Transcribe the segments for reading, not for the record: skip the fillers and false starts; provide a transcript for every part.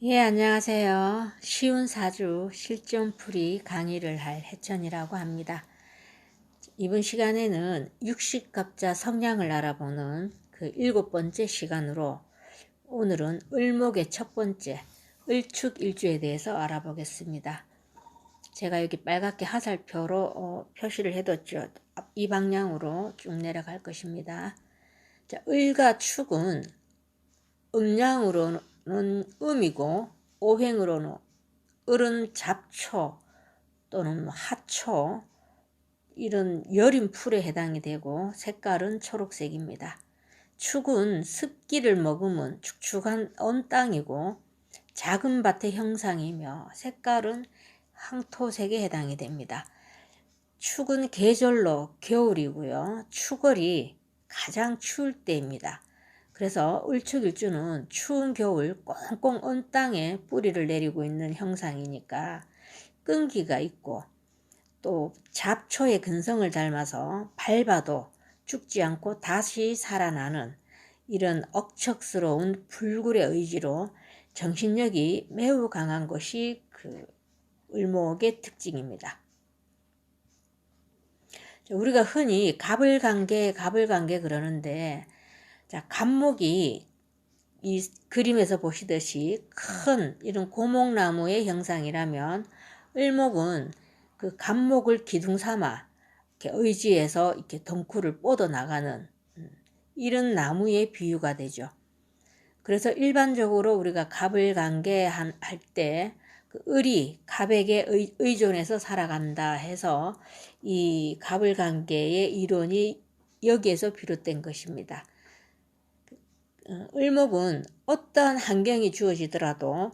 예, 안녕하세요. 쉬운 사주 실전풀이 강의를 할 해천이라고 합니다. 이번 시간에는 육식갑자 성향을 알아보는 그 7번째 시간으로 오늘은 을목의 첫 번째 을축일주에 대해서 알아보겠습니다. 제가 여기 빨갛게 화살표로 표시를 해뒀죠. 이 방향으로 쭉 내려갈 것입니다. 자, 을과 축은 음양으로는 음이고 오행으로는 을은 잡초 또는 하초 이런 여린 풀에 해당이 되고 색깔은 초록색입니다. 축은 습기를 머금은 축축한 언 땅이고 작은 밭의 형상이며 색깔은 황토색에 해당이 됩니다. 축은 계절로 겨울이고요. 축월이 가장 추울 때입니다. 그래서 을축일주는 추운 겨울 꽁꽁 언 땅에 뿌리를 내리고 있는 형상이니까 끈기가 있고 또 잡초의 근성을 닮아서 밟아도 죽지 않고 다시 살아나는 이런 억척스러운 불굴의 의지로 정신력이 매우 강한 것이 그 을목의 특징입니다. 우리가 흔히 갑을간개 그러는데, 자, 갑목이 이 그림에서 보시듯이 큰 이런 고목나무의 형상이라면 을목은 그 갑목을 기둥 삼아 이렇게 의지해서 이렇게 덩쿨을 뻗어 나가는 이런 나무의 비유가 되죠. 그래서 일반적으로 우리가 갑을 관계할 때 그 을이 갑에게 의존해서 살아간다 해서 이 갑을 관계의 이론이 여기에서 비롯된 것입니다. 을목은 어떠한 환경이 주어지더라도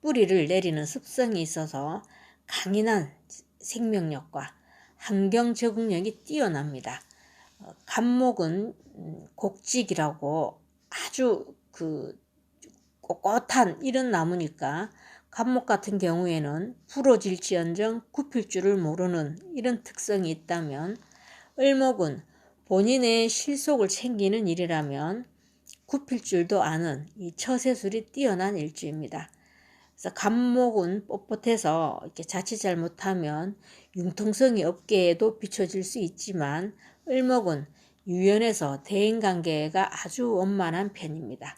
뿌리를 내리는 습성이 있어서 강인한 생명력과 환경 적응력이 뛰어납니다. 갑목은 곡직이라고 아주 그 꼿꼿한 이런 나무니까 갑목 같은 경우에는 부러질지언정 굽힐 줄을 모르는 이런 특성이 있다면 을목은 본인의 실속을 챙기는 일이라면 굽힐 줄도 아는 이 처세술이 뛰어난 일주입니다. 그래서 갑목은 뻣뻣해서 이렇게 자칫 잘못하면 융통성이 없게도 비춰질 수 있지만 을목은 유연해서 대인관계가 아주 원만한 편입니다.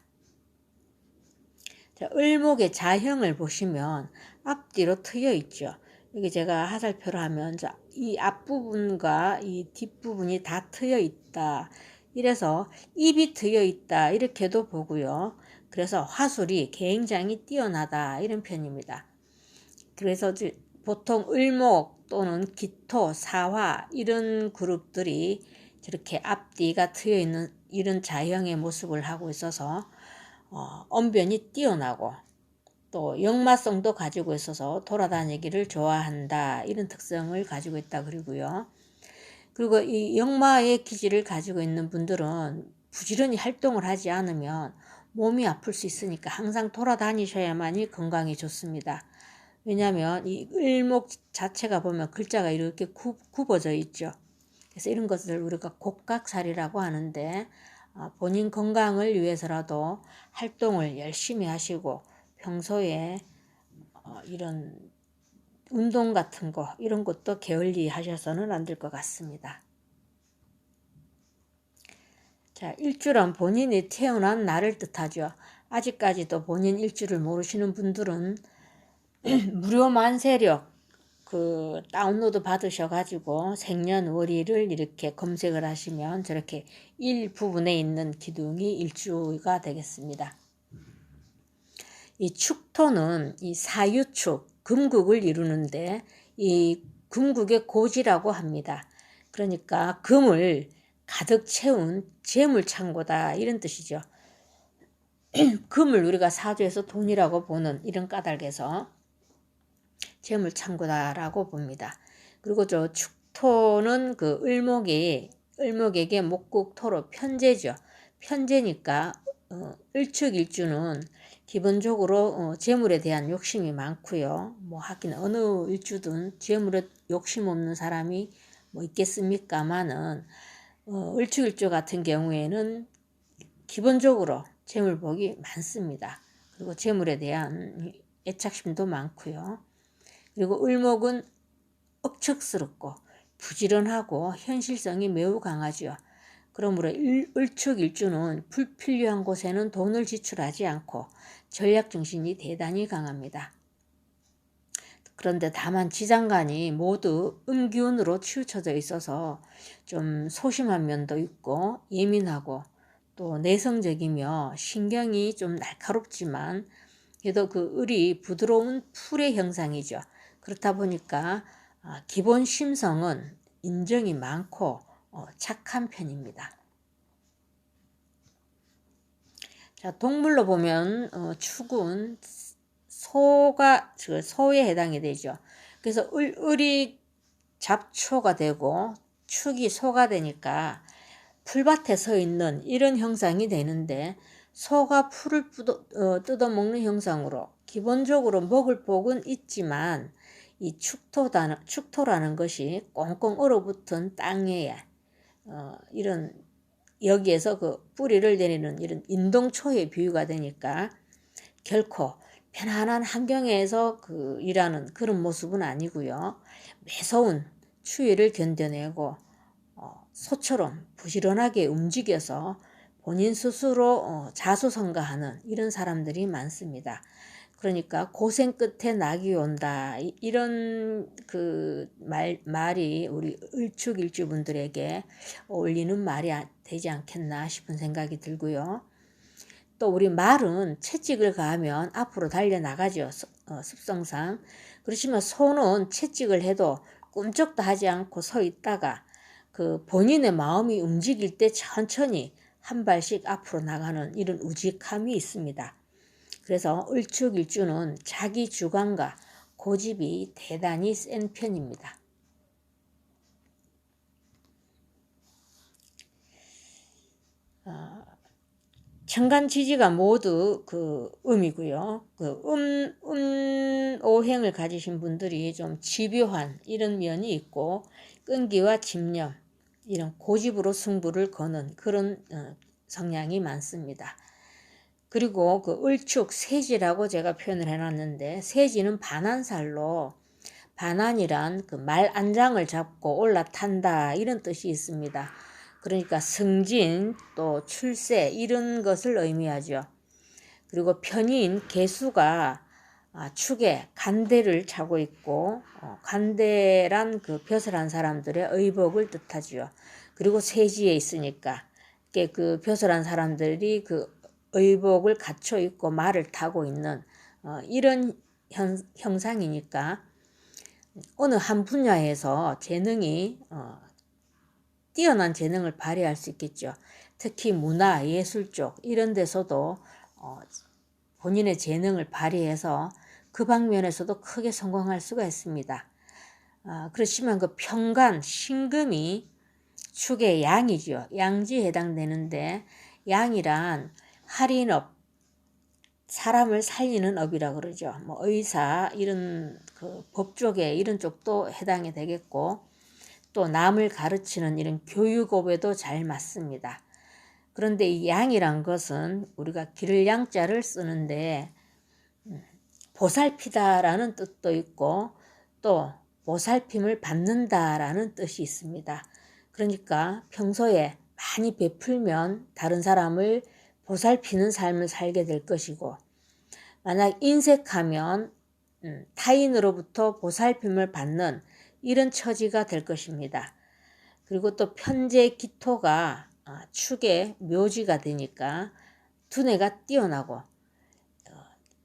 자, 을목의 자형을 보시면 앞뒤로 트여 있죠. 여기 제가 화살표로 하면 이 앞부분과 이 뒷부분이 다 트여 있다. 이래서 입이 트여 있다. 이렇게도 보고요. 그래서 화술이 굉장히 뛰어나다. 이런 편입니다. 그래서 보통 을목 또는 기토, 사화 이런 그룹들이 저렇게 앞뒤가 트여 있는 이런 자형의 모습을 하고 있어서 언변이 뛰어나고 또 역마성도 가지고 있어서 돌아다니기를 좋아한다. 이런 특성을 가지고 있다 그러고요. 그리고 이 역마의 기질을 가지고 있는 분들은 부지런히 활동을 하지 않으면 몸이 아플 수 있으니까 항상 돌아다니셔야만이 건강에 좋습니다. 왜냐하면 이 을목 자체가 보면 글자가 이렇게 굽어져 있죠. 그래서 이런 것을 우리가 곡각살이라고 하는데 본인 건강을 위해서라도 활동을 열심히 하시고 평소에 이런 운동 같은 거 이런 것도 게을리 하셔서는 안 될 것 같습니다. 자, 일주란 본인이 태어난 날을 뜻하죠. 아직까지도 본인 일주를 모르시는 분들은 무료 만세력 그 다운로드 받으셔가지고 생년월일을 이렇게 검색을 하시면 저렇게 일부분에 있는 기둥이 일주가 되겠습니다. 이 축토는 이 사유축, 금국을 이루는데 이 금국의 고지라고 합니다. 그러니까 금을 가득 채운 재물창고다 이런 뜻이죠. 금을 우리가 사주에서 돈이라고 보는 이런 까닭에서 재물창고다라고 봅니다. 그리고 저 축토는 그 을목에게 목국토로 편재죠. 편재니까 을축일주는 기본적으로 재물에 대한 욕심이 많고요. 뭐 하긴 어느 일주든 재물에 욕심 없는 사람이 뭐 있겠습니까마는 을축일주 같은 경우에는 기본적으로 재물복이 많습니다. 그리고 재물에 대한 애착심도 많고요. 그리고 을목은 억척스럽고 부지런하고 현실성이 매우 강하죠. 그러므로 을축일주는 불필요한 곳에는 돈을 지출하지 않고 전략정신이 대단히 강합니다. 그런데 다만 지장간이 모두 음기운으로 치우쳐져 있어서 좀 소심한 면도 있고 예민하고 또 내성적이며 신경이 좀 날카롭지만 그래도 그 을이 부드러운 풀의 형상이죠. 그렇다 보니까 기본 심성은 인정이 많고 착한 편입니다. 자, 동물로 보면 축은 소에 해당이 되죠. 그래서 을이 잡초가 되고 축이 소가 되니까 풀밭에 서 있는 이런 형상이 되는데, 소가 풀을 뜯어먹는 형상으로 기본적으로 먹을 복은 있지만 이 축토라는 것이 꽁꽁 얼어붙은 땅에 이런 여기에서 그 뿌리를 내리는 이런 인동초에 비유가 되니까 결코 편안한 환경에서 일하는 그런 모습은 아니고요. 매서운 추위를 견뎌내고 소처럼 부지런하게 움직여서 본인 스스로 자수성가하는 이런 사람들이 많습니다. 그러니까 고생 끝에 낙이 온다, 이런 말이 우리 을축일주분들에게 어울리는 말이 되지 않겠나 싶은 생각이 들고요. 또 우리 말은 채찍을 가하면 앞으로 달려나가죠. 습성상. 그렇지만 소는 채찍을 해도 꿈쩍도 하지 않고 서 있다가 본인의 마음이 움직일 때 천천히 한 발씩 앞으로 나가는 이런 우직함이 있습니다. 그래서 을축일주는 자기 주관과 고집이 대단히 센 편입니다. 천간지지가 모두 음이고요. 오행을 가지신 분들이 좀 집요한 이런 면이 있고, 끈기와 집념, 이런 고집으로 승부를 거는 그런 성향이 많습니다. 그리고 을축 세지라고 제가 표현을 해놨는데, 세지는 반한살로, 반한이란 말 안장을 잡고 올라탄다 이런 뜻이 있습니다. 그러니까 승진 또 출세 이런 것을 의미하죠. 그리고 편인 개수가 축에 간대를 차고 있고, 간대란 벼슬한 사람들의 의복을 뜻하죠. 그리고 세지에 있으니까 벼슬한 사람들이 의복을 갖춰 입고 말을 타고 있는 이런 형상이니까 어느 한 분야에서 재능이 뛰어난 재능을 발휘할 수 있겠죠. 특히 문화, 예술 쪽 이런 데서도 본인의 재능을 발휘해서 그 방면에서도 크게 성공할 수가 있습니다. 그렇지만 평간, 신금이 축의 양이죠. 양지에 해당되는데, 양이란 할인업, 사람을 살리는 업이라 그러죠. 의사 이런 법 쪽에 이런 쪽도 해당이 되겠고, 또 남을 가르치는 이런 교육업에도 잘 맞습니다. 그런데 이 양이란 것은 우리가 기를 양자를 쓰는데 보살피다라는 뜻도 있고 또 보살핌을 받는다라는 뜻이 있습니다. 그러니까 평소에 많이 베풀면 다른 사람을 보살피는 삶을 살게 될 것이고, 만약 인색하면 타인으로부터 보살핌을 받는 이런 처지가 될 것입니다. 그리고 또 편재 기토가 축의 묘지가 되니까 두뇌가 뛰어나고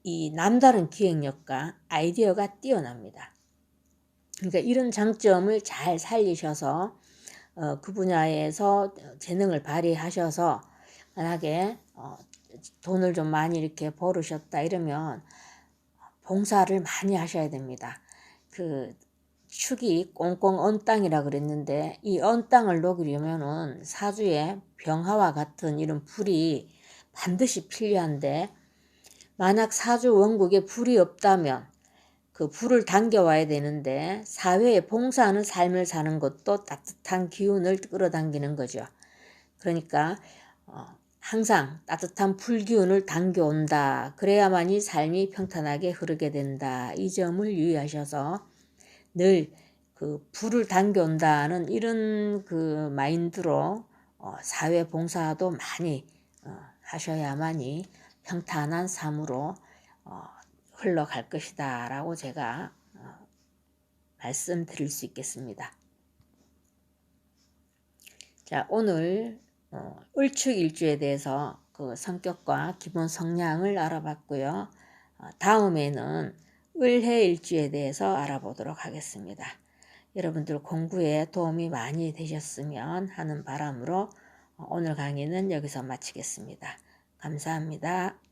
이 남다른 기획력과 아이디어가 뛰어납니다. 그러니까 이런 장점을 잘 살리셔서 그 분야에서 재능을 발휘하셔서 만약에 돈을 좀 많이 이렇게 벌으셨다 이러면 봉사를 많이 하셔야 됩니다. 축이 꽁꽁 언 땅이라 그랬는데, 이 언 땅을 녹이려면은 사주에 병화와 같은 이런 불이 반드시 필요한데, 만약 사주 원국에 불이 없다면 불을 당겨와야 되는데, 사회에 봉사하는 삶을 사는 것도 따뜻한 기운을 끌어당기는 거죠. 그러니까 항상 따뜻한 불기운을 당겨온다. 그래야만이 삶이 평탄하게 흐르게 된다. 이 점을 유의하셔서 늘 그 불을 당겨온다는 이런 그 마인드로 사회 봉사도 많이 하셔야만이 평탄한 삶으로 흘러갈 것이다 라고 제가 말씀드릴 수 있겠습니다. 자, 오늘 을축일주에 대해서 그 성격과 기본 성향을 알아봤고요. 다음에는 을해일주에 대해서 알아보도록 하겠습니다. 여러분들 공부에 도움이 많이 되셨으면 하는 바람으로 오늘 강의는 여기서 마치겠습니다. 감사합니다.